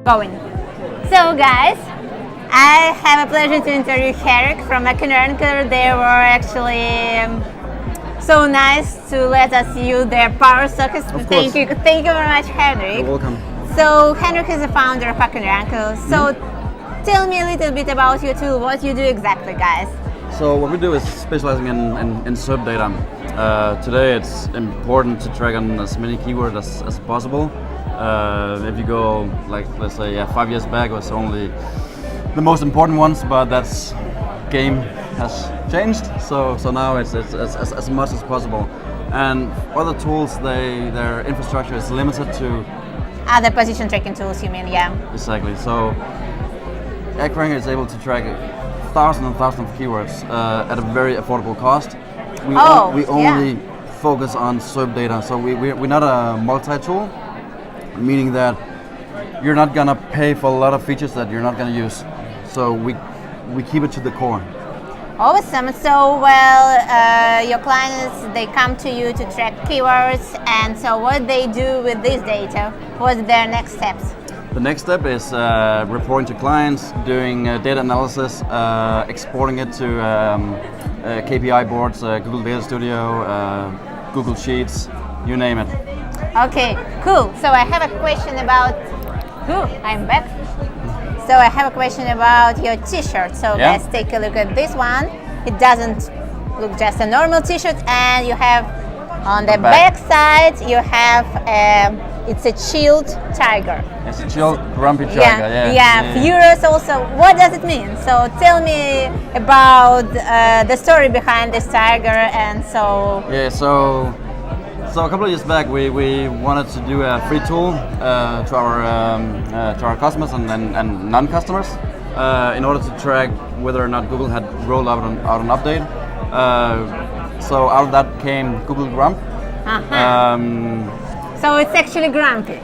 Going. So guys, I have a pleasure to interview Henrik from Accuranker. They were actually so nice to let us use their power sockets. Thank you very much, Henrik. You're welcome. So Henrik is the founder of Accuranker. So tell me a little bit about your tool, what you do exactly, guys. So what we do is specializing in SERP data. Today it's important to track on as many keywords as possible. If you go, like, let's say 5 years back, it was only the most important ones, but that's game has changed. So now it's as much as possible. And other tools, their infrastructure is limited to other position tracking tools, you mean? Yeah. Exactly. So Accuranker is able to track thousands and thousands of keywords at a very affordable cost. We only focus on SERP data. So we're not a multi-tool, meaning that you're not gonna pay for a lot of features that you're not gonna use. So we keep it to the core. Awesome. So your clients, they come to you to track keywords, and so what they do with this data? What's their next steps? The next step is reporting to clients, doing data analysis, exporting it to KPI boards, Google Data Studio, Google Sheets, you name it. Okay, cool. So I have a question about. I'm back. So I have a question about your T-shirt. So let's take a look at this one. It doesn't look just a normal T-shirt, and you have on the back side you have it's a chilled tiger. It's a chilled, grumpy tiger. Yeah. Furious also. What does it mean? So tell me about the story behind this tiger, and so. Yeah. So a couple of years back, we wanted to do a free tool to our customers and non-customers in order to track whether or not Google had rolled out an update. So out of that came Google Grump. So it's actually grumpy.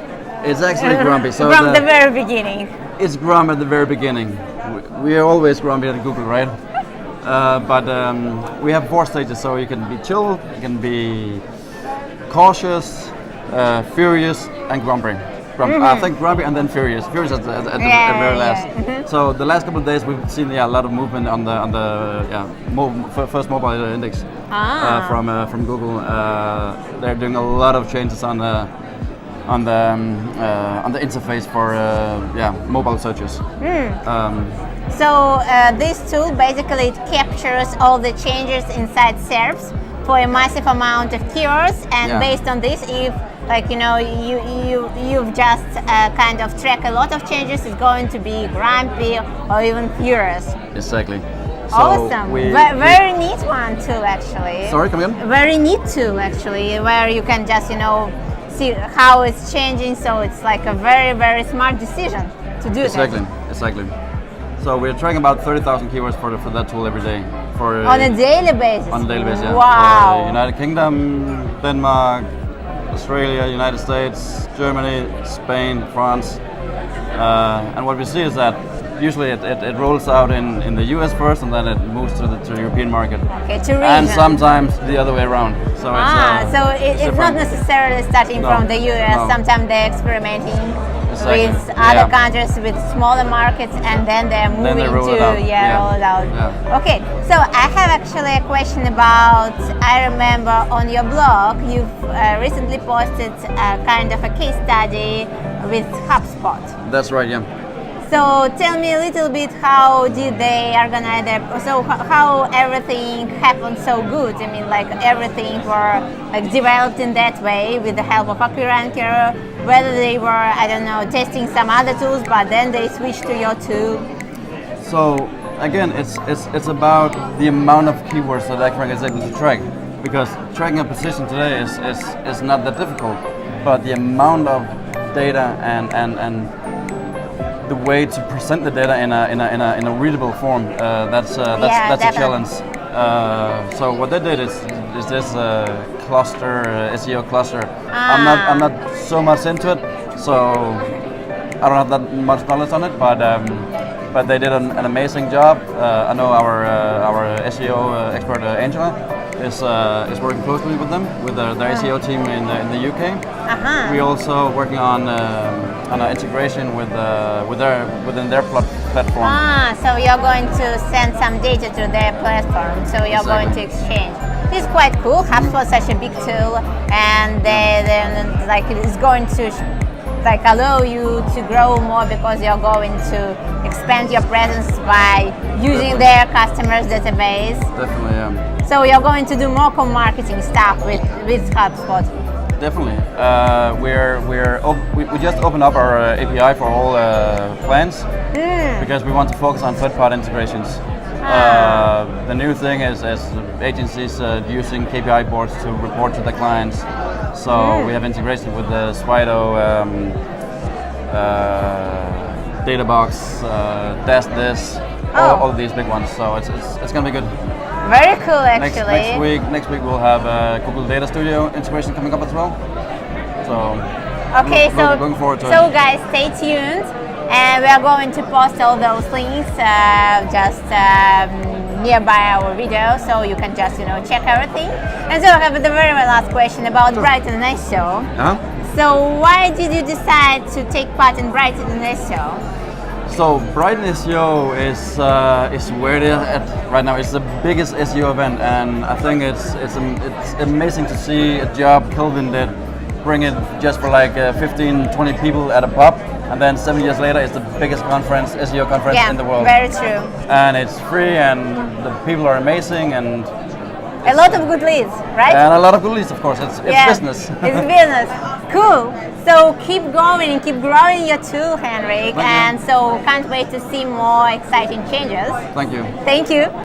It's actually grumpy. So from the very beginning. It's grump at the very beginning. We are always grumpy at Google, right? But we have 4 stages. So you can be chill, you can be cautious, furious, and grumpy. I think grumpy and then furious. Furious at the very last. So the last couple of days we've seen a lot of movement on the first mobile index from Google. They're doing a lot of changes on the interface for mobile searches. So this tool basically captures all the changes inside SERPs for a massive amount of keywords, and based on this, if you've just kind of track a lot of changes, it's going to be grumpy or even furious. Exactly. So awesome. Very neat one too, actually. Sorry, come again? Very neat tool, actually, where you can just see how it's changing. So it's like a very, very smart decision to do that. Exactly. So we're tracking about 30,000 keywords for that tool every day. On a daily basis? On a daily basis, yeah. Wow. For United Kingdom, Denmark, Australia, United States, Germany, Spain, France. And what we see is that usually it rolls out in the US first, and then it moves to the European market. Okay, to region. And sometimes the other way around. So it's not necessarily starting from the US. No. Sometimes they're experimenting with other countries, with smaller markets, and then they're moving roll it out. Yeah. Okay, so I have actually a question about, I remember on your blog you've recently posted a kind of a case study with Hotspot. That's right, yeah. So tell me a little bit, how did they organize how everything happened so good? I mean, like everything were developed in that way with the help of Accuranker, whether they were, I don't know, testing some other tools, but then they switched to your tool. So again, it's about the amount of keywords that Accuranker is able to track, because tracking a position today is not that difficult, but the amount of data and the way to present the data in a readable form, that's a challenge. So what they did is this cluster, SEO cluster. I'm not so much into it, so I don't have that much knowledge on it, but they did an amazing job. I know our SEO expert Angela. is working closely with them, with their SEO team in the UK. We're also working on an integration within their platform. So you're going to send some data to their platform. So you're going to exchange. This is quite cool. Hotspot is such a big tool, and it's going to allow you to grow more because you're going to expand your presence by using their customers' database. Definitely, yeah. So you're going to do more marketing stuff with Hotspot. Definitely. We just opened up our API for all plans because we want to focus on third-party integrations. The new thing is agencies using KPI boards to report to the clients. So we have integration with the Swido, Databox, This, all of these big ones. So it's going to be good. Very cool, actually. Next week we'll have Google Data Studio integration coming up as well. So okay, looking forward to it. So guys, stay tuned, and we are going to post all those links just nearby our video, so you can just check everything. And so I have the very last question about BrightonSEO. So why did you decide to take part in BrightonSEO? So BrightonSEO is where it is at right now. It's the biggest SEO event, and I think it's amazing to see a job Kelvin did, bring it just for like 15, 20 people at a pub, and then 7 years later it's the biggest conference, SEO conference in the world. Very true. And it's free, and the people are amazing, and a lot of good leads, right? And a lot of good leads, of course. It's business. It's business. Cool. So keep going and keep growing your tool, Henrik. And so can't wait to see more exciting changes. Thank you. Thank you.